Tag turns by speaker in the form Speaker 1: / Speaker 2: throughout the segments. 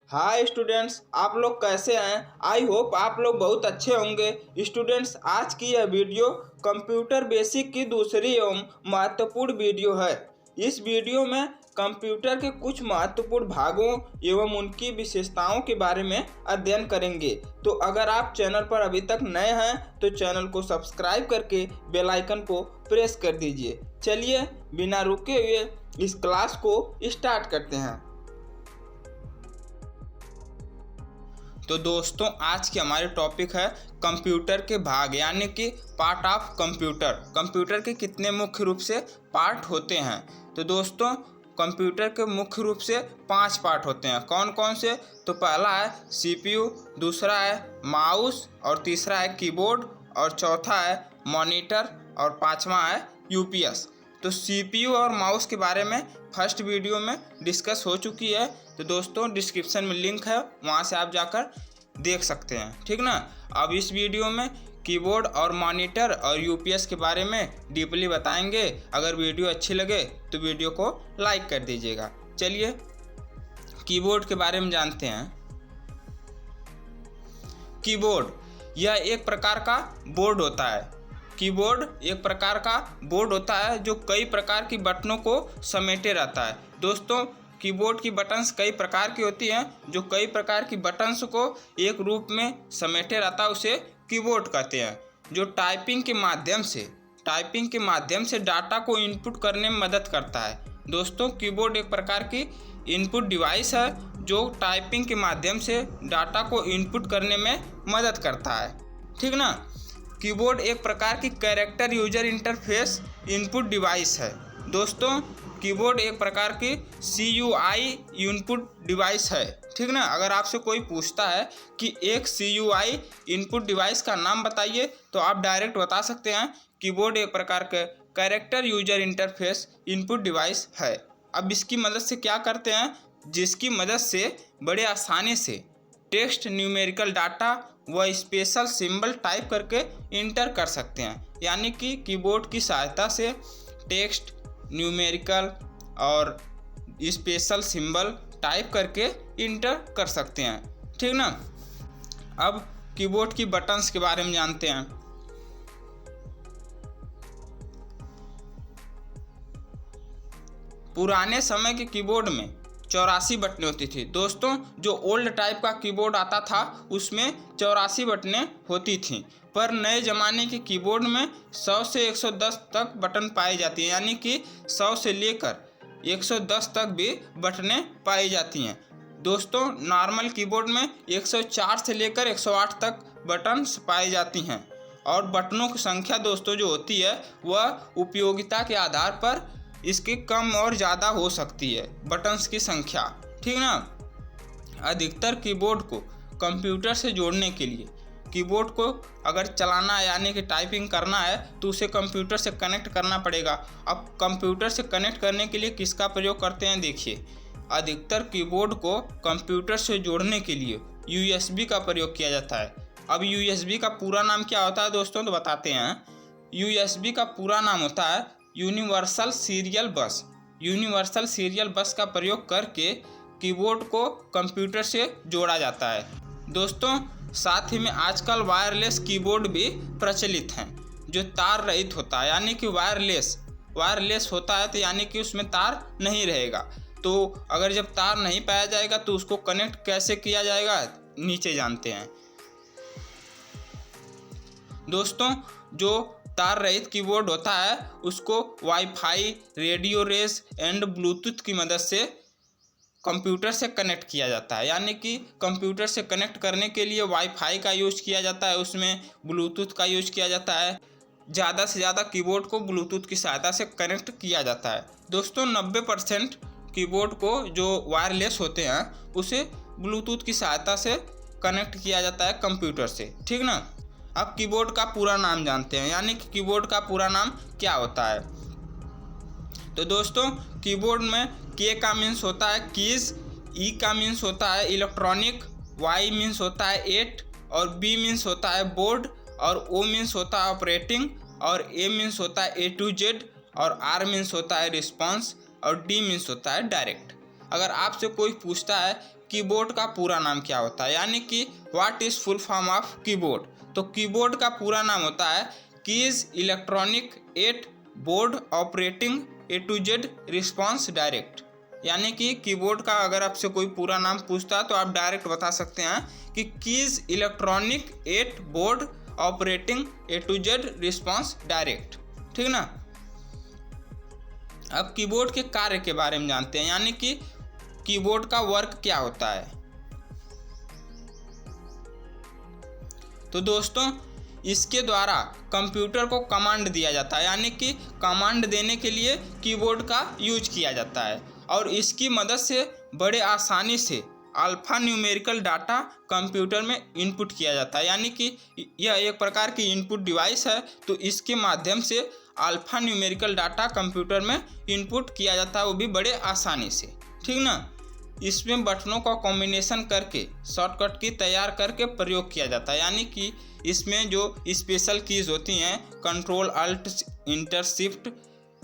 Speaker 1: Hi students, आप लोग कैसे हैं। आई होप आप लोग बहुत अच्छे होंगे। स्टूडेंट्स, आज की यह वीडियो कंप्यूटर बेसिक की दूसरी एवं महत्वपूर्ण वीडियो है। इस वीडियो में कंप्यूटर के कुछ महत्वपूर्ण भागों एवं उनकी विशेषताओं के बारे में अध्ययन करेंगे। तो अगर आप चैनल पर अभी तक नए हैं तो चैनल को सब्सक्राइब करके बेल आइकन को प्रेस कर दीजिए। चलिए बिना रुके हुए इस क्लास को स्टार्ट करते हैं। तो दोस्तों, आज की हमारी टॉपिक है कंप्यूटर के भाग यानी कि पार्ट ऑफ कंप्यूटर। कंप्यूटर के कितने मुख्य रूप से पार्ट होते हैं। तो दोस्तों, कंप्यूटर के मुख्य रूप से 5 पार्ट होते हैं। कौन कौन से? तो पहला है सीपीयू, दूसरा है माउस, और तीसरा है कीबोर्ड, और चौथा है मॉनिटर, और पांचवा है यूपीएस। तो सीपीयू और माउस के बारे में फर्स्ट वीडियो में डिस्कस हो चुकी है। तो दोस्तों, डिस्क्रिप्शन में लिंक है, वहाँ से आप जाकर देख सकते हैं, ठीक ना। अब इस वीडियो में कीबोर्ड और मॉनिटर और यूपीएस के बारे में डीपली बताएंगे। अगर वीडियो अच्छी लगे तो वीडियो को लाइक कर दीजिएगा। चलिए कीबोर्ड के बारे में जानते हैं। कीबोर्ड यह एक प्रकार का बोर्ड होता है। कीबोर्ड एक प्रकार का बोर्ड होता है जो कई प्रकार की बटनों को समेटे रहता है। दोस्तों, कीबोर्ड की बटन्स कई प्रकार की होती हैं। जो कई प्रकार की बटन्स को एक रूप में समेटे रहता है उसे कीबोर्ड कहते हैं। जो टाइपिंग के माध्यम से डाटा को इनपुट करने में मदद करता है। दोस्तों, कीबोर्ड एक प्रकार की इनपुट डिवाइस है जो टाइपिंग के माध्यम से डाटा को इनपुट करने में मदद करता है, ठीक ना। कीबोर्ड एक प्रकार की character user interface input device है। दोस्तों, कीबोर्ड एक प्रकार की CUI इनपुट डिवाइस है, ठीक ना। अगर आपसे कोई पूछता है कि एक CUI इनपुट डिवाइस का नाम बताइए तो आप डायरेक्ट बता सकते हैं कीबोर्ड एक प्रकार का character user interface input device है। अब इसकी मदद से क्या करते हैं? जिसकी मदद से बड़े आसानी से टेक्स्ट, न्यूमेरिकल डाटा व स्पेशल सिंबल टाइप करके इंटर कर सकते हैं। यानी कि कीबोर्ड की सहायता से टेक्स्ट, न्यूमेरिकल और स्पेशल सिंबल टाइप करके इंटर कर सकते हैं, ठीक ना। अब कीबोर्ड की बटन्स के बारे में जानते हैं। पुराने समय के कीबोर्ड में 84 बटनें होती थी। दोस्तों, जो ओल्ड टाइप का कीबोर्ड आता था उसमें 84 बटनें होती थीं, पर नए ज़माने के कीबोर्ड में 100 से 110 तक बटन पाई जाती हैं। यानी कि 100 से लेकर 110 तक भी बटनें पाई जाती हैं। दोस्तों, नॉर्मल कीबोर्ड में 104 से लेकर 108 तक बटन पाई जाती हैं। और बटनों की संख्या दोस्तों जो होती है वह उपयोगिता के आधार पर इसकी कम और ज़्यादा हो सकती है, बटन्स की संख्या, ठीक ना। अधिकतर कीबोर्ड को कंप्यूटर से जोड़ने के लिए कीबोर्ड को अगर चलाना है यानी कि टाइपिंग करना है तो उसे कंप्यूटर से कनेक्ट करना पड़ेगा। अब कंप्यूटर से कनेक्ट करने के लिए किसका प्रयोग करते हैं? देखिए, अधिकतर कीबोर्ड को कंप्यूटर से जोड़ने के लिए USB का प्रयोग किया जाता है। अब USB का पूरा नाम क्या होता है दोस्तों? तो बताते हैं। USB का पूरा नाम होता है यूनिवर्सल सीरियल बस। यूनिवर्सल सीरियल बस का प्रयोग करके कीबोर्ड को कंप्यूटर से जोड़ा जाता है। दोस्तों, साथ ही में आजकल वायरलेस कीबोर्ड भी प्रचलित हैं जो तार रहित होता है। यानी कि वायरलेस होता है तो यानी कि उसमें तार नहीं रहेगा। तो अगर जब तार नहीं पाया जाएगा तो उसको कनेक्ट कैसे किया जाएगा, नीचे जानते हैं। दोस्तों, जो तार रहित कीबोर्ड होता है उसको वाईफाई, रेडियो रेस एंड ब्लूटूथ की मदद से कंप्यूटर से कनेक्ट किया जाता है। यानी कि कंप्यूटर से कनेक्ट करने के लिए वाईफाई का यूज किया जाता है, उसमें ब्लूटूथ का यूज किया जाता है। ज़्यादा से ज़्यादा कीबोर्ड को ब्लूटूथ की सहायता से कनेक्ट किया जाता है। दोस्तों, 90% कीबोर्ड को जो वायरलेस होते हैं उसे ब्लूटूथ की सहायता से कनेक्ट किया जाता है कंप्यूटर से, ठीक ना। अब कीबोर्ड का पूरा नाम जानते हैं। यानी कि कीबोर्ड का पूरा नाम क्या होता है। तो दोस्तों, कीबोर्ड में K का मीन्स होता है कीज, E का मीन्स होता है इलेक्ट्रॉनिक, Y मीन्स होता है 8, और B मीन्स होता है बोर्ड, और O मीन्स होता है ऑपरेटिंग, और A मीन्स होता है A to Z, और R मीन्स होता है रिस्पॉन्स, और D मीन्स होता है डायरेक्ट। अगर आपसे कोई पूछता है कीबोर्ड का पूरा नाम क्या होता है, यानी कि what is full form of keyboard. तो कीबोर्ड का पूरा नाम होता है keys electronic at board operating A to Z response direct. यानी कि कीबोर्ड का अगर आपसे कोई पूरा नाम पूछता है तो आप डायरेक्ट बता सकते हैं कि keys electronic at board operating A to Z response direct. ठीक ना। अब कीबोर्ड के कार्य के बारे में जानते हैं, यानी कि कीबोर्ड का वर्क क्या होता है। तो दोस्तों इसके द्वारा कंप्यूटर को कमांड दिया जाता है, यानी कि कमांड देने के लिए कीबोर्ड का यूज किया जाता है और इसकी मदद से बड़े आसानी से अल्फा न्यूमेरिकल डाटा कंप्यूटर में इनपुट किया जाता है। यानी कि यह एक प्रकार की इनपुट डिवाइस है, तो इसके माध्यम से अल्फा न्यूमेरिकल डाटा कंप्यूटर में इनपुट किया जाता है, वो भी बड़े आसानी से। ठीक ना। इसमें बटनों का कॉम्बिनेशन करके शॉर्टकट की तैयार करके प्रयोग किया जाता है, यानी कि इसमें जो स्पेशल कीज़ होती हैं control alt enter shift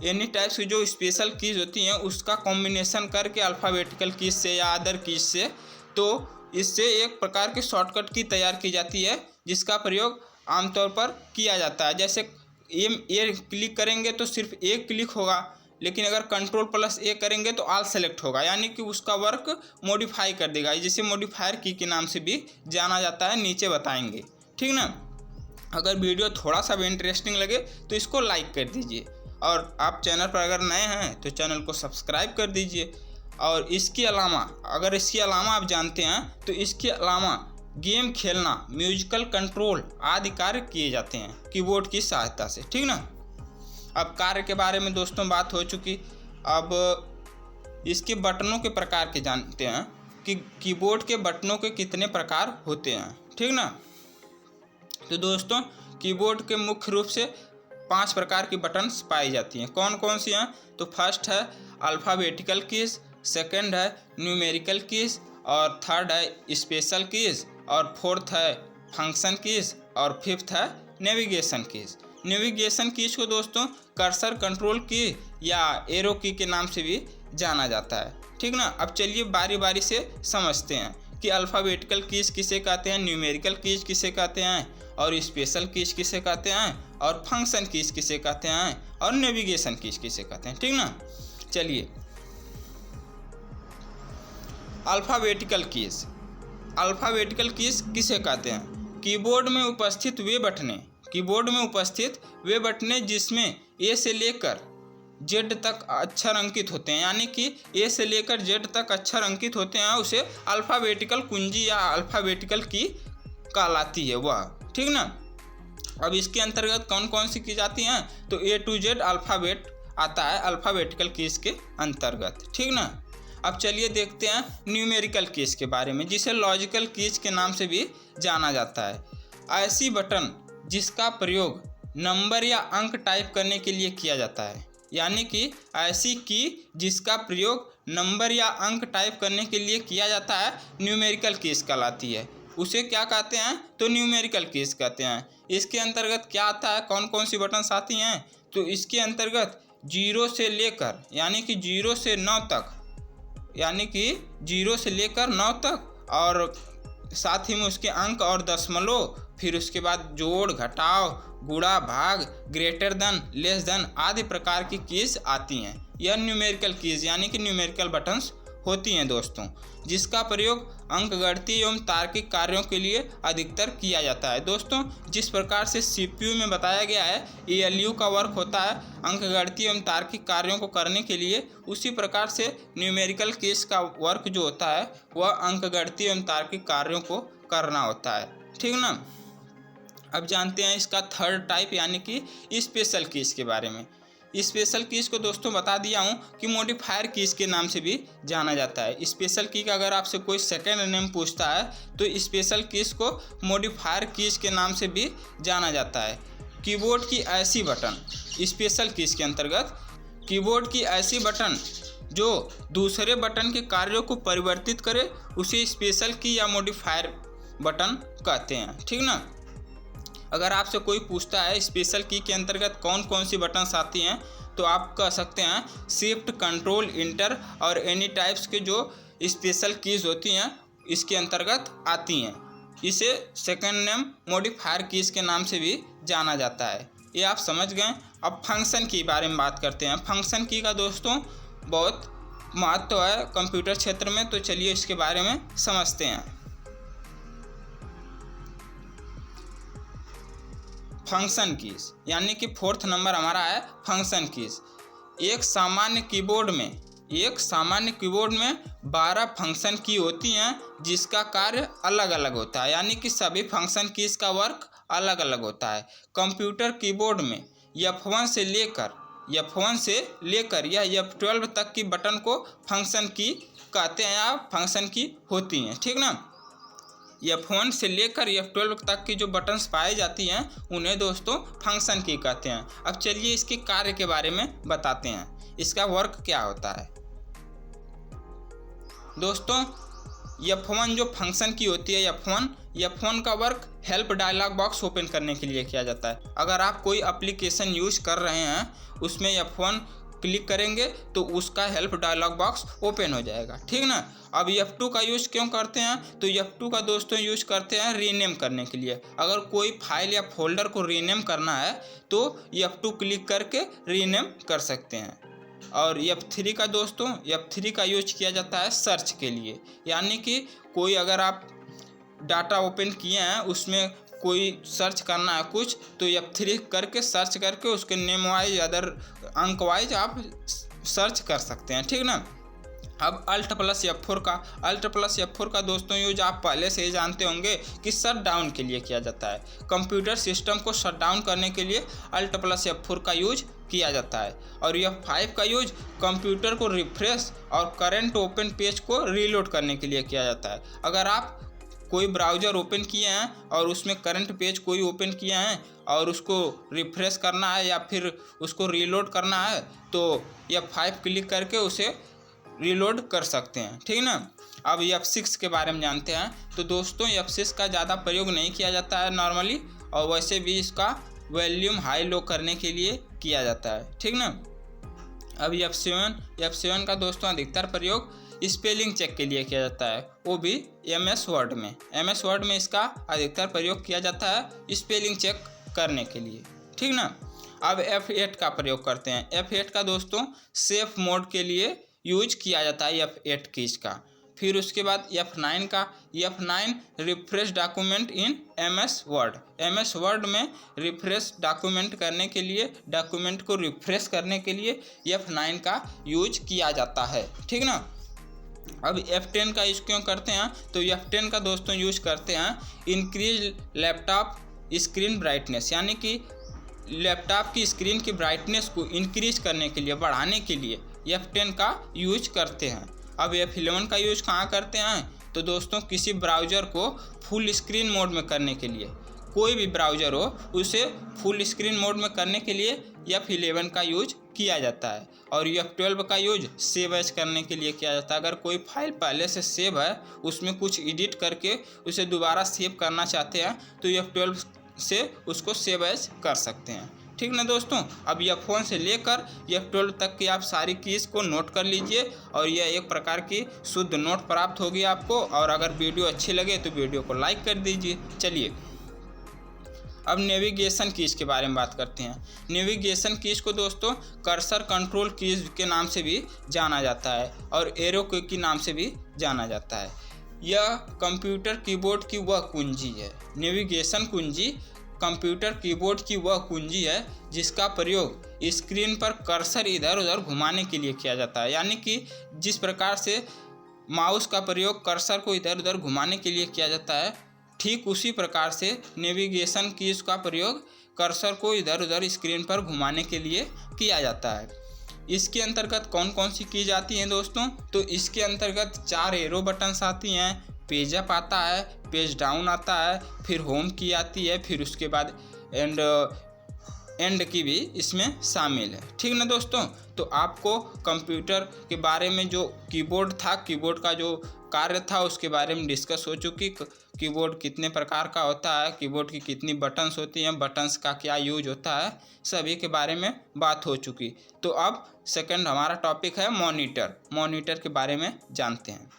Speaker 1: any types की जो स्पेशल कीज़ होती हैं उसका कॉम्बिनेशन करके अल्फ़ाबेटिकल कीज से या अदर कीज से, तो इससे एक प्रकार की शॉर्टकट की तैयार की जाती है जिसका प्रयोग आमतौर पर किया जाता है। जैसे ये क्लिक करेंगे तो सिर्फ एक क्लिक होगा, लेकिन अगर कंट्रोल प्लस ए करेंगे तो ऑल सेलेक्ट होगा, यानी कि उसका वर्क मॉडिफाई कर देगा, जिसे मॉडिफायर की के नाम से भी जाना जाता है, नीचे बताएंगे। ठीक ना। अगर वीडियो थोड़ा सा भी इंटरेस्टिंग लगे तो इसको लाइक कर दीजिए और आप चैनल पर अगर नए हैं तो चैनल को सब्सक्राइब कर दीजिए। और इसके अलावा अगर इसके अलावा आप जानते हैं तो इसके अलावा गेम खेलना, म्यूजिकल कंट्रोल आदि कार्य किए जाते हैं कीबोर्ड की सहायता से। ठीक ना। अब कार्य के बारे में दोस्तों बात हो चुकी, अब इसके बटनों के प्रकार के जानते हैं कि कीबोर्ड के बटनों के कितने प्रकार होते हैं। ठीक ना। तो दोस्तों कीबोर्ड के मुख्य रूप से 5 प्रकार की बटन्स पाई जाती हैं। कौन कौन सी हैं? तो फर्स्ट है अल्फ़ाबेटिकल कीज़, सेकंड है न्यूमेरिकल कीज़, और थर्ड है स्पेशल कीज़, और फोर्थ है फंक्शन कीज़, और फिफ्थ है नेविगेशन कीज़। नेविगेशन कीज़ को दोस्तों कर्सर कंट्रोल की या एरो की के नाम से भी जाना जाता है। ठीक ना। अब चलिए बारी बारी से समझते हैं कि अल्फ़ाबेटिकल कीज़ किसे कहते हैं, न्यूमेरिकल कीज़ किसे कहते हैं, और स्पेशल कीज़ किसे कहते हैं, और फंक्शन कीज़ किसे कहते हैं, और नेविगेशन कीज़ किसे कहते हैं। ठीक ना। चलिए अल्फ़ाबेटिकल कीज़। अल्फ़ाबेटिकल कीज़ किसे कहते हैं? कीबोर्ड में उपस्थित वे बटनें जिसमें ए से लेकर जेड तक अक्षर अंकित होते हैं, यानी कि ए से लेकर जेड तक अक्षर अंकित होते हैं, उसे अल्फ़ाबेटिकल कुंजी या अल्फ़ाबेटिकल की कहलाती है वह। ठीक ना। अब इसके अंतर्गत कौन कौन सी की जाती हैं? तो ए टू जेड अल्फ़ाबेट आता है अल्फ़ाबेटिकल कीज़ के अंतर्गत। ठीक ना। अब चलिए देखते हैं न्यूमेरिकल कीज़ के बारे में, जिसे लॉजिकल कीज़ के नाम से भी जाना जाता है। ऐसी बटन जिसका प्रयोग नंबर या अंक टाइप करने के लिए किया जाता है, यानी कि ऐसी की जिसका प्रयोग नंबर या अंक टाइप करने के लिए किया जाता है, न्यूमेरिकल कीज़ कहलाती है। उसे क्या कहते हैं? तो न्यूमेरिकल कीज़ कहते हैं। इसके अंतर्गत क्या आता है, कौन कौन सी बटन्स आती हैं? तो इसके अंतर्गत 0 से लेकर यानी कि 0 से 9 तक, यानी कि 0 से लेकर 9 तक, और साथ ही में उसके अंक और दशमलव, फिर उसके बाद जोड़, घटाव, गुणा, भाग, ग्रेटर देन, लेस देन आदि प्रकार की कीज़ आती हैं। यह न्यूमेरिकल कीज़ यानी कि न्यूमेरिकल बटन्स होती हैं दोस्तों, जिसका प्रयोग अंकगणितीय एवं तार्किक कार्यों के लिए अधिकतर किया जाता है। दोस्तों जिस प्रकार से सीपीयू में बताया गया है एएलयू का वर्क होता है अंकगणितीय एवं तार्किक कार्यों को करने के लिए, उसी प्रकार से न्यूमेरिकल कीज़ का वर्क जो होता है वह अंकगणितीय एवं तार्किक कार्यों को करना होता है। ठीक ना। अब जानते हैं इसका थर्ड टाइप यानी कि स्पेशल कीज़ के बारे में। स्पेशल कीज़ को दोस्तों बता दिया हूँ कि मॉडिफायर कीज़ के नाम से भी जाना जाता है। स्पेशल की का अगर आपसे कोई सेकेंड नेम पूछता है तो स्पेशल कीज़ को मॉडिफायर कीज़ के नाम से भी जाना जाता है। कीबोर्ड की ऐसी बटन, स्पेशल कीज़ के अंतर्गत कीबोर्ड की ऐसी बटन जो दूसरे बटन के कार्यों को परिवर्तित करे उसे स्पेशल की या मॉडिफायर बटन कहते हैं। ठीक ना। अगर आपसे कोई पूछता है स्पेशल की के अंतर्गत कौन कौन सी बटन्स आती हैं, तो आप कह सकते हैं शिफ्ट, कंट्रोल, इंटर और एनी टाइप्स के जो स्पेशल कीज़ होती हैं इसके अंतर्गत आती हैं। इसे सेकंड नेम मॉडिफायर कीज के नाम से भी जाना जाता है। ये आप समझ गए। अब फंक्शन की बारे में बात करते हैं। फंक्शन की का दोस्तों बहुत महत्व है कंप्यूटर क्षेत्र में, तो चलिए इसके बारे में समझते हैं। फंक्शन कीज यानी कि फोर्थ नंबर हमारा है फंक्शन कीज। एक सामान्य कीबोर्ड में 12 फंक्शन की होती हैं जिसका कार्य अलग अलग होता है, यानी कि सभी फंक्शन कीज का वर्क अलग अलग होता है। कंप्यूटर कीबोर्ड में F1 से लेकर या F12 तक की बटन को फंक्शन की कहते हैं या फंक्शन की होती हैं, ठीक ना। F1 से लेकर F12 तक की जो बटन्स पाई जाती हैं उन्हें दोस्तों फंक्शन की कहते हैं। अब चलिए इसके कार्य के बारे में बताते हैं, इसका वर्क क्या होता है। दोस्तों F1 जो फंक्शन की होती है F1 का work help dialog box open करने के लिए किया जाता है। अगर आप कोई एप्लीकेशन यूज कर रहे हैं उसमें F1 क्लिक करेंगे तो उसका हेल्प डायलॉग बॉक्स ओपन हो जाएगा, ठीक ना। अब F2 का यूज क्यों करते हैं, तो F2 का दोस्तों यूज करते हैं रीनेम करने के लिए। अगर कोई फाइल या फोल्डर को रीनेम करना है तो F2 क्लिक करके रीनेम कर सकते हैं। और F3 का दोस्तों F3 का यूज किया जाता है सर्च के लिए, यानी कि कोई अगर आप डाटा ओपन किए हैं उसमें कोई सर्च करना है कुछ तो F3 करके सर्च करके उसके नेम वाइज अदर अंक वाइज आप सर्च कर सकते हैं, ठीक ना। अब Alt + F4 का दोस्तों यूज आप पहले से ही जानते होंगे कि शट डाउन के लिए किया जाता है। कंप्यूटर सिस्टम को शट डाउन करने के लिए Alt + F4 का यूज किया जाता है। और F5 का यूज कंप्यूटर को रिफ्रेश और करंट ओपन पेज को रीलोड करने के लिए किया जाता है। अगर आप कोई ब्राउज़र ओपन किए हैं और उसमें करंट पेज कोई ओपन किए हैं और उसको रिफ्रेश करना है या फिर उसको रीलोड करना है तो F5 क्लिक करके उसे रीलोड कर सकते हैं, ठीक ना। अब F6 के बारे में जानते हैं। तो दोस्तों F6 का ज़्यादा प्रयोग नहीं किया जाता है नॉर्मली, और वैसे भी इसका वॉल्यूम हाई लो करने के लिए किया जाता है, ठीक ना। अब F7 का दोस्तों अधिकतर प्रयोग स्पेलिंग चेक के लिए किया जाता है, वो भी MS वर्ड में इसका अधिकतर प्रयोग किया जाता है स्पेलिंग चेक करने के लिए, ठीक ना। अब F8 का प्रयोग करते हैं। F8 का दोस्तों सेफ मोड के लिए यूज किया जाता है F8 कीज का। फिर उसके बाद F9 refresh document in MS word में रिफ्रेश डॉक्यूमेंट करने के लिए डॉक्यूमेंट को रिफ्रेश करने के लिए F9 का यूज किया जाता है, ठीक ना। अब F10 का यूज क्यों करते हैं, तो F10 का दोस्तों यूज करते हैं इंक्रीज लैपटॉप स्क्रीन ब्राइटनेस, यानी कि लैपटॉप की स्क्रीन की ब्राइटनेस को इंक्रीज करने के लिए बढ़ाने के लिए F10 का यूज करते हैं। अब F11 का यूज कहाँ करते हैं, तो दोस्तों किसी ब्राउज़र को फुल स्क्रीन मोड में करने के लिए, कोई भी ब्राउज़र हो उसे फुल स्क्रीन मोड में करने के लिए F11 का यूज किया जाता है। और F12 का यूज सेव एज करने के लिए किया जाता है। अगर कोई फाइल पहले से सेव है उसमें कुछ एडिट करके उसे दोबारा सेव करना चाहते हैं तो F12 से उसको सेव एज कर सकते हैं, ठीक ना दोस्तों। अब F1 से लेकर F12 तक की आप सारी कीज़ को नोट कर लीजिए और यह एक प्रकार की शुद्ध नोट प्राप्त होगी आपको। और अगर वीडियो अच्छी लगे तो वीडियो को लाइक कर दीजिए। चलिए अब नेविगेशन कीज के बारे में बात करते हैं। नेविगेशन कीज को दोस्तों कर्सर कंट्रोल कीज के नाम से भी जाना जाता है और एरो के नाम से भी जाना जाता है। यह कंप्यूटर कीबोर्ड की वह कुंजी है, नेविगेशन कुंजी कंप्यूटर कीबोर्ड की वह कुंजी है जिसका प्रयोग स्क्रीन पर कर्सर इधर उधर घुमाने के लिए किया जाता है। यानी कि जिस प्रकार से माउस का प्रयोग कर्सर को इधर उधर घुमाने के लिए किया जाता है, ठीक उसी प्रकार से नेविगेशन कीज का प्रयोग कर्सर को इधर उधर स्क्रीन पर घुमाने के लिए किया जाता है। इसके अंतर्गत कौन कौन सी कीज आती हैं दोस्तों, तो इसके अंतर्गत 4 एरो बटन्स आती हैं, पेज अप आता है, पेज डाउन आता है, फिर होम की आती है, फिर उसके बाद एंड की भी इसमें शामिल है, ठीक ना दोस्तों। तो आपको कंप्यूटर के बारे में जो कीबोर्ड था, कीबोर्ड का जो कार्य था उसके बारे में डिस्कस हो चुकी। कीबोर्ड कितने प्रकार का होता है, कीबोर्ड की कितनी बटन्स होती हैं, बटन्स का क्या यूज होता है, सभी के बारे में बात हो चुकी। तो अब सेकंड हमारा टॉपिक है मॉनिटर के बारे में जानते हैं।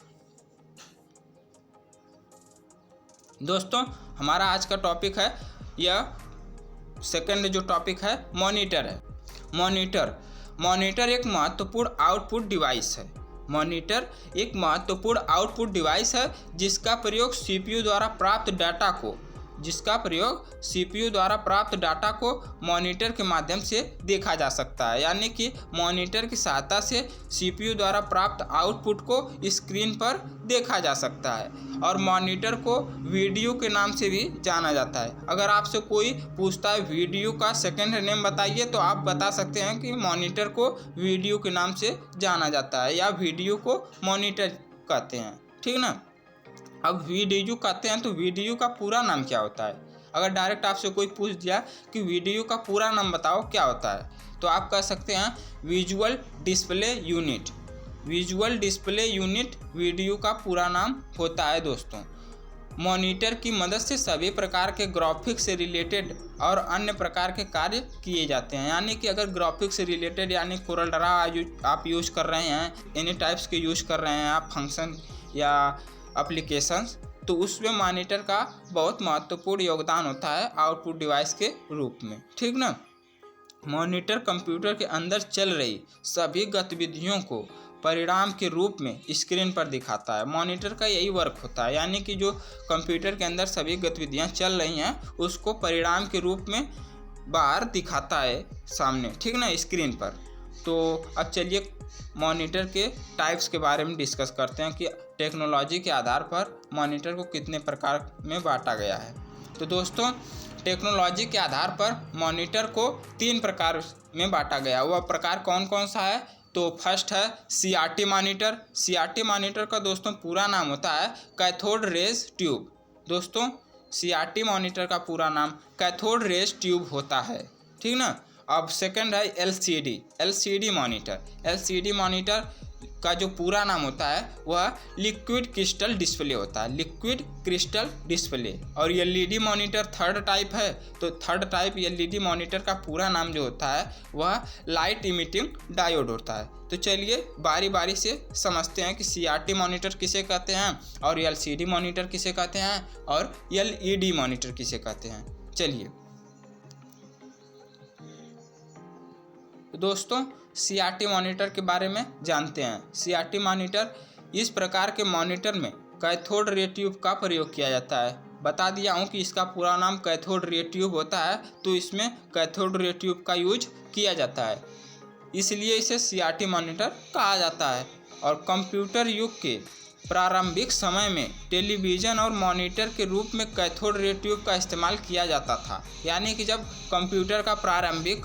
Speaker 1: दोस्तों हमारा आज का टॉपिक है, यह सेकंड जो टॉपिक है मॉनिटर है। मॉनिटर एक महत्वपूर्ण आउटपुट डिवाइस है। मॉनिटर एक महत्वपूर्ण आउटपुट डिवाइस है जिसका प्रयोग सीपीयू द्वारा प्राप्त डाटा को मॉनिटर के माध्यम से देखा जा सकता है। यानी कि मॉनिटर की सहायता से सीपीयू द्वारा प्राप्त आउटपुट को स्क्रीन पर देखा जा सकता है। और मॉनिटर को वीडियो के नाम से भी जाना जाता है। अगर आपसे कोई पूछता है वीडियो का सेकंड नेम बताइए, तो आप बता सकते हैं कि मॉनिटर को वीडियो के नाम से जाना जाता है या वीडियो को मॉनिटर कहते हैं, ठीक ना। अब वीडियो कहते हैं तो वीडियो का पूरा नाम क्या होता है? अगर डायरेक्ट आपसे कोई पूछ दिया कि वीडियो का पूरा नाम बताओ क्या होता है, तो आप कह सकते हैं visual display unit. Visual display unit video का पूरा नाम होता है। दोस्तों मॉनिटर की मदद से सभी प्रकार के ग्राफिक्स से रिलेटेड और अन्य प्रकार के कार्य किए जाते हैं। यानी कि अगर ग्राफिक्स से रिलेटेड यानी कोरल ड्रा आप यूज कर रहे हैं, एनी टाइप्स के यूज कर रहे हैं आप फंक्शन या एप्लीकेशंस, तो उसमें मॉनिटर का बहुत महत्वपूर्ण योगदान होता है आउटपुट डिवाइस के रूप में, ठीक ना। मॉनिटर कंप्यूटर के अंदर चल रही सभी गतिविधियों को परिणाम के रूप में स्क्रीन पर दिखाता है। मॉनिटर का यही वर्क होता है, यानी कि जो कंप्यूटर के अंदर सभी गतिविधियां चल रही हैं उसको परिणाम के रूप में बाहर दिखाता है सामने, ठीक ना, स्क्रीन पर। तो अब चलिए मॉनिटर के टाइप्स के बारे में डिस्कस करते हैं कि टेक्नोलॉजी के आधार पर मॉनिटर को कितने प्रकार में बांटा गया है। तो दोस्तों टेक्नोलॉजी के आधार पर मॉनिटर को 3 प्रकार में बांटा गया। वह प्रकार कौन कौन सा है? तो फर्स्ट है सीआरटी मॉनिटर। सीआरटी मॉनिटर का दोस्तों पूरा नाम होता है कैथोड रेज ट्यूब। दोस्तों सीआरटी मॉनिटर का पूरा नाम कैथोड रेज ट्यूब होता है, ठीक ना। अब सेकंड है एलसीडी मॉनिटर। एलसीडी मॉनिटर का जो पूरा नाम होता है वह लिक्विड क्रिस्टल डिस्प्ले होता है, लिक्विड क्रिस्टल डिस्प्ले। और एलईडी मॉनिटर थर्ड टाइप है। तो थर्ड टाइप एलईडी मॉनिटर का पूरा नाम जो होता है वह लाइट इमिटिंग डायोड होता है। तो चलिए बारी बारी से समझते हैं कि सीआरटी मॉनिटर किसे कहते हैं और एलसीडी मॉनिटर किसे कहते हैं और एलईडी मॉनिटर किसे कहते हैं। चलिए दोस्तों सीआरटी मॉनिटर के बारे में जानते हैं। सीआरटी मॉनिटर, इस प्रकार के मॉनिटर में कैथोड रे ट्यूब का प्रयोग किया जाता है। बता दिया हूँ कि इसका पूरा नाम कैथोड रे ट्यूब होता है, तो इसमें कैथोड रे ट्यूब का यूज किया जाता है, इसलिए इसे सीआरटी मॉनिटर कहा जाता है। और कंप्यूटर युग के प्रारंभिक समय में टेलीविज़न और मॉनिटर के रूप में कैथोड रे ट्यूब का इस्तेमाल किया जाता था। यानी कि जब कंप्यूटर का प्रारंभिक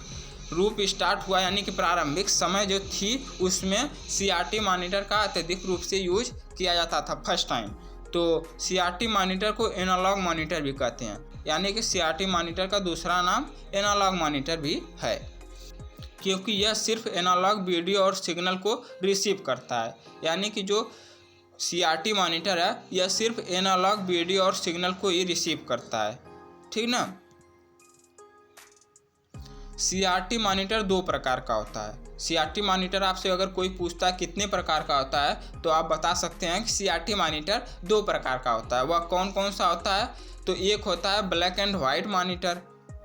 Speaker 1: रूप स्टार्ट हुआ, यानी कि प्रारंभिक समय जो थी उसमें सीआरटी मॉनिटर का अत्यधिक रूप से यूज किया जाता था फर्स्ट टाइम। तो सीआरटी मॉनिटर को एनालॉग मॉनिटर भी कहते हैं, यानी कि सीआरटी मॉनिटर का दूसरा नाम एनालॉग मॉनिटर भी है, क्योंकि यह सिर्फ एनालॉग वीडियो और सिग्नल को रिसीव करता है। यानी कि जो सीआरटी मॉनिटर है यह सिर्फ एनालॉग वीडियो और सिग्नल को ही रिसीव करता है, ठीक ना। सीआरटी मॉनिटर 2 प्रकार का होता है। सीआरटी मॉनिटर आपसे अगर कोई पूछता है कितने प्रकार का होता है, तो आप बता सकते हैं कि सीआरटी मॉनिटर 2 प्रकार का होता है। वह कौन कौन सा होता है? तो एक होता है ब्लैक एंड वाइट मॉनिटर,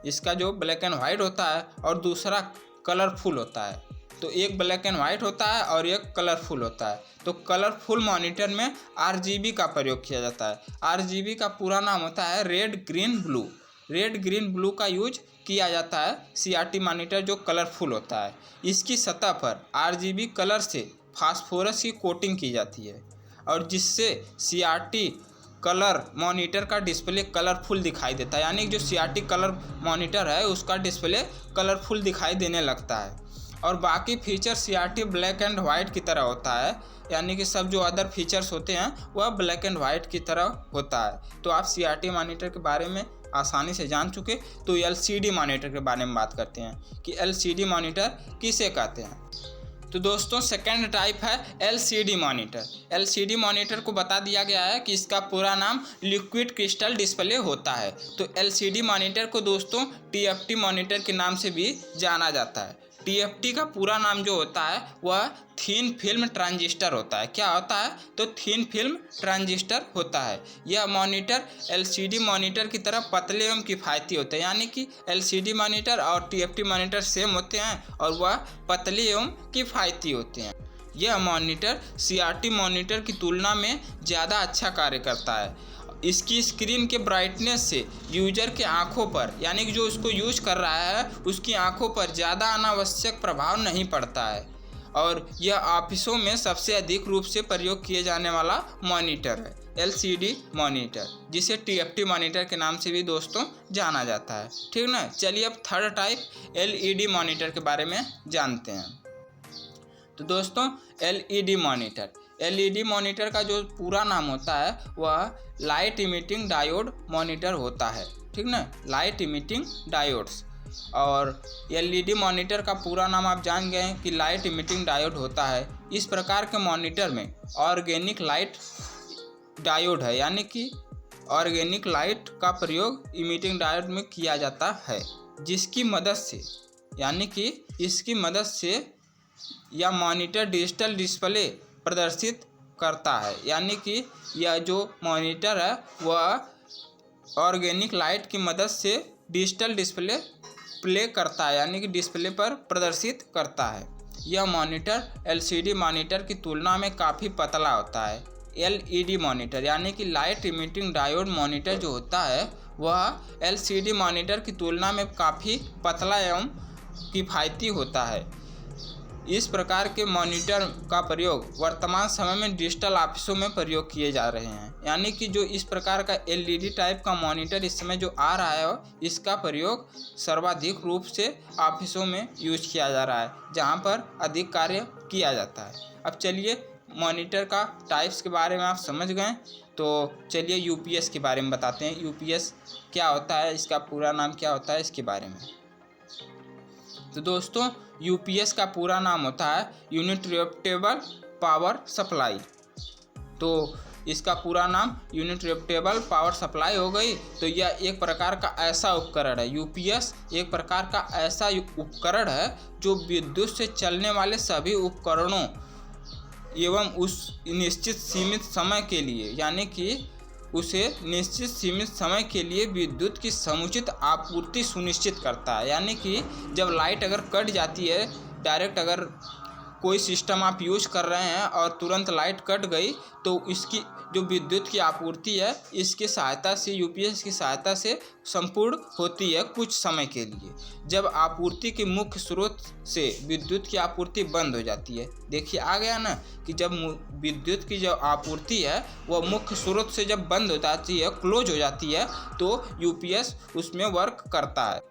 Speaker 1: इसका जो ब्लैक एंड वाइट होता है, और दूसरा कलरफुल होता है। तो एक ब्लैक एंड वाइट होता है और एक कलरफुल होता है। तो कलरफुल मॉनिटर में आरजीबी का प्रयोग किया जाता है। आरजीबी का पूरा नाम होता है red green blue. Red green blue का यूज किया जाता है सीआरटी मॉनिटर जो कलरफुल होता है। इसकी सतह पर आरजीबी कलर से फास्फोरस की कोटिंग की जाती है, और जिससे सीआरटी कलर मॉनिटर का डिस्प्ले कलरफुल दिखाई देता है। यानी जो सीआरटी कलर मॉनिटर है उसका डिस्प्ले कलरफुल दिखाई देने लगता है। और बाकी feature CRT black and white की तरह होता है, यानी कि सब जो अदर फीचर्स होते हैं वह ब्लैक एंड वाइट की तरह होता है। तो आप सीआरटी मॉनिटर के बारे में आसानी से जान चुके। तो एलसीडी मॉनिटर के बारे में बात करते हैं कि एलसीडी मॉनिटर किसे कहते हैं। तो दोस्तों सेकेंड टाइप है एलसीडी मॉनिटर। एलसीडी मॉनिटर को बता दिया गया है कि इसका पूरा नाम लिक्विड क्रिस्टल डिस्प्ले होता है। तो एलसीडी मॉनिटर को दोस्तों टीएफटी मॉनिटर के नाम से भी जाना जाता है। TFT का पूरा नाम जो होता है वह थिन फिल्म ट्रांजिस्टर होता है। क्या होता है? तो थिन फिल्म ट्रांजिस्टर होता है। यह मॉनिटर LCD मॉनिटर की तरह पतले एवं किफ़ायती होते हैं, यानी कि LCD मॉनिटर और TFT मॉनिटर सेम होते हैं और वह पतले एवं किफ़ायती होते हैं। यह मॉनिटर CRT मॉनिटर की तुलना में ज़्यादा अच्छा कार्य करता है। इसकी स्क्रीन के ब्राइटनेस से यूजर के आंखों पर, यानी कि जो उसको यूज कर रहा है उसकी आंखों पर ज़्यादा अनावश्यक प्रभाव नहीं पड़ता है और यह ऑफिसों में सबसे अधिक रूप से प्रयोग किए जाने वाला मॉनिटर है। LCD मॉनिटर, जिसे TFT मॉनिटर के नाम से भी दोस्तों जाना जाता है। ठीक ना। चलिए अब थर्ड टाइप LED मॉनिटर के बारे में जानते हैं। तो दोस्तों LED मॉनिटर का जो पूरा नाम होता है वह लाइट इमिटिंग डायोड मॉनिटर होता है। ठीक ना, लाइट इमिटिंग डायोड्स। और LED मॉनिटर का पूरा नाम आप जान गए हैं कि लाइट इमिटिंग डायोड होता है। इस प्रकार के मॉनिटर में ऑर्गेनिक लाइट डायोड है, यानी कि ऑर्गेनिक लाइट का प्रयोग इमिटिंग डायोड में किया जाता है, जिसकी मदद से, यानी कि इसकी मदद से यह मॉनिटर डिजिटल डिस्प्ले प्रदर्शित करता है, यानी कि यह जो मॉनिटर है वह ऑर्गेनिक लाइट की मदद से डिजिटल डिस्प्ले प्ले करता है, यानी कि डिस्प्ले पर प्रदर्शित करता है। यह मॉनिटर LCD मॉनिटर की तुलना में काफ़ी पतला होता है। LED मॉनिटर यानी कि लाइट इमिटिंग डायोड मॉनिटर जो होता है वह LCD मॉनिटर की तुलना में काफ़ी पतला एवं किफ़ायती होता है। इस प्रकार के मॉनिटर का प्रयोग वर्तमान समय में डिजिटल ऑफिसों में प्रयोग किए जा रहे हैं, यानी कि जो इस प्रकार का LED टाइप का मॉनिटर इस समय जो आ रहा है इसका प्रयोग सर्वाधिक रूप से ऑफिसों में यूज किया जा रहा है, जहां पर अधिक कार्य किया जाता है। अब चलिए मॉनिटर का टाइप्स के बारे में आप समझ गए, तो चलिए UPS के बारे में बताते हैं। UPS क्या होता है, इसका पूरा नाम क्या होता है, इसके बारे में। तो दोस्तों UPS का पूरा नाम होता है यूनिटरेप्टेबल पावर सप्लाई। तो इसका पूरा नाम यूनिटरेप्टेबल पावर सप्लाई हो गई। तो यह एक प्रकार का ऐसा उपकरण है, UPS एक प्रकार का ऐसा उपकरण है जो विद्युत से चलने वाले सभी उपकरणों एवं उस निश्चित सीमित समय के लिए, यानी कि उसे निश्चित सीमित समय के लिए विद्युत की समुचित आपूर्ति सुनिश्चित करता है। यानी कि जब लाइट अगर कट जाती है, डायरेक्ट अगर कोई सिस्टम आप यूज कर रहे हैं और तुरंत लाइट कट गई, तो इसकी जो विद्युत की आपूर्ति है इसकी सहायता से, UPS की सहायता से संपूर्ण होती है कुछ समय के लिए। जब आपूर्ति के मुख्य स्रोत से विद्युत की आपूर्ति बंद हो जाती है, देखिए आ गया ना कि जब विद्युत की जो आपूर्ति है वह मुख्य स्रोत से जब बंद हो जाती है, क्लोज हो जाती है, तो UPS उसमें वर्क करता है।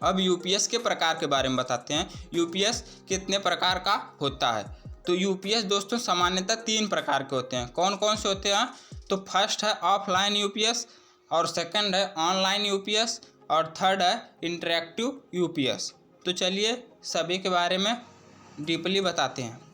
Speaker 1: अब UPS के प्रकार के बारे में बताते हैं। UPS कितने प्रकार का होता है? तो UPS दोस्तों सामान्यतः 3 प्रकार के होते हैं। कौन कौन से होते हैं? तो फर्स्ट है ऑफलाइन UPS, और सेकंड है ऑनलाइन UPS, और थर्ड है इंटरैक्टिव UPS। तो चलिए सभी के बारे में डीपली बताते हैं।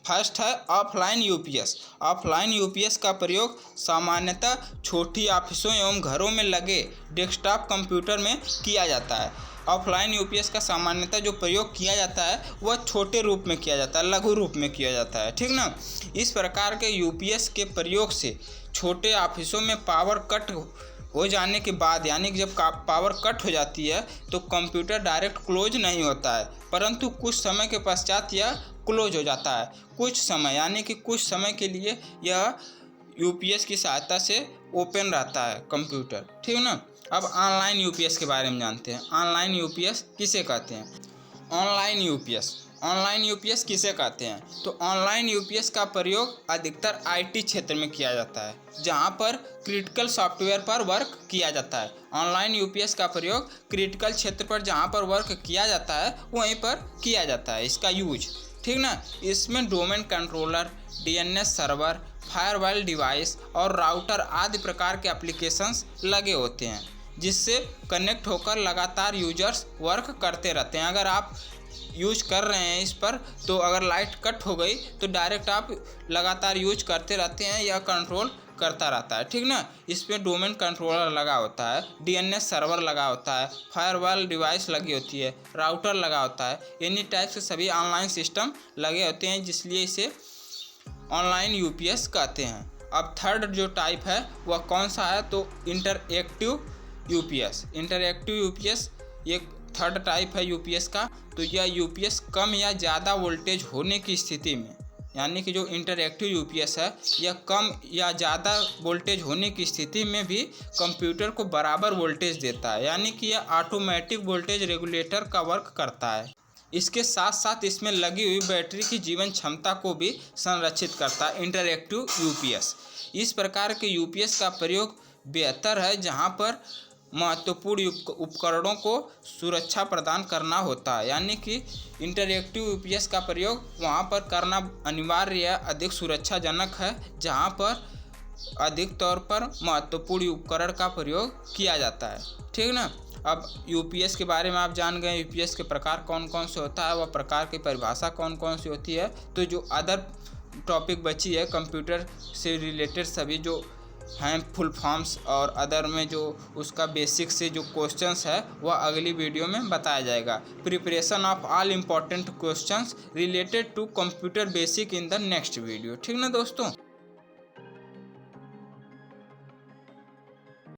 Speaker 1: फर्स्ट है ऑफलाइन UPS। ऑफलाइन UPS का प्रयोग सामान्यतः छोटी ऑफिसों एवं घरों में लगे डेस्कटॉप कंप्यूटर में किया जाता है। ऑफलाइन UPS का सामान्यतः जो प्रयोग किया जाता है वह छोटे रूप में किया जाता है, लघु रूप में किया जाता है। ठीक ना। इस प्रकार के UPS के प्रयोग से छोटे ऑफिसों में पावर कट हो जाने के बाद, यानी कि जब पावर कट हो जाती है तो कंप्यूटर डायरेक्ट क्लोज नहीं होता है, परंतु कुछ समय के पश्चात यह क्लोज हो जाता है। कुछ समय, यानी कि कुछ समय के लिए यह UPS की सहायता से ओपन रहता है कंप्यूटर। ठीक है ना। अब ऑनलाइन UPS के बारे में जानते हैं। ऑनलाइन UPS किसे कहते हैं? ऑनलाइन UPS किसे कहते हैं? तो ऑनलाइन UPS का प्रयोग अधिकतर IT क्षेत्र में किया जाता है, जहां पर क्रिटिकल सॉफ्टवेयर पर वर्क किया जाता है। ऑनलाइन UPS का प्रयोग क्रिटिकल क्षेत्र पर जहां पर वर्क किया जाता है वहीं पर किया जाता है इसका यूज। ठीक ना। इसमें domain controller, DNS server, firewall device और राउटर आदि प्रकार के एप्लीकेशंस लगे होते हैं, जिससे कनेक्ट होकर लगातार यूजर्स वर्क करते रहते हैं। अगर आप यूज कर रहे हैं इस पर, तो अगर लाइट कट हो गई तो डायरेक्ट आप लगातार यूज करते रहते हैं, यह कंट्रोल करता रहता है, ठीक ना। इसमें डोमेन कंट्रोलर लगा होता है, डीएनएस सर्वर लगा होता है, फायरवॉल डिवाइस लगी होती है, राउटर लगा होता है, एनी टाइप से सभी ऑनलाइन सिस्टम लगे होते हैं, जिसलिए इसे ऑनलाइन यूपीएस कहते हैं। अब थर्ड जो टाइप है वह कौन सा है, तो इंटरएक्टिव यूपीएस। इंटरएक्टिव यूपीएस ये थर्ड टाइप है यूपीएस का। तो यह यूपीएस कम या ज़्यादा वोल्टेज होने की स्थिति में, यानी कि जो इंटरएक्टिव यूपीएस है यह कम या ज़्यादा वोल्टेज होने की स्थिति में भी कंप्यूटर को बराबर वोल्टेज देता है, यानी कि यह ऑटोमेटिक वोल्टेज रेगुलेटर का वर्क करता है। इसके साथ साथ इसमें लगी हुई बैटरी की जीवन क्षमता को भी संरक्षित करता है इंटरएक्टिव यूपीएस। इस प्रकार के यूपीएस का प्रयोग बेहतर है जहां पर महत्वपूर्ण उपकरणों को सुरक्षा प्रदान करना होता है, यानी कि इंटरएक्टिव यूपीएस का प्रयोग वहां पर करना अनिवार्य या अधिक सुरक्षाजनक है जहां पर अधिक तौर पर महत्वपूर्ण उपकरण का प्रयोग किया जाता है, ठीक ना। अब यूपीएस के बारे में आप जान गए, यूपीएस के प्रकार कौन कौन से होता है, वह प्रकार की परिभाषा कौन कौन सी होती है। तो जो अदर टॉपिक बची है कंप्यूटर से रिलेटेड सभी जो हैं फुल फॉर्म्स और अदर में जो उसका बेसिक से जो क्वेश्चंस है वह अगली वीडियो में बताया जाएगा। Preparation of all important questions related to computer basic in the next video, ठीक ना दोस्तों।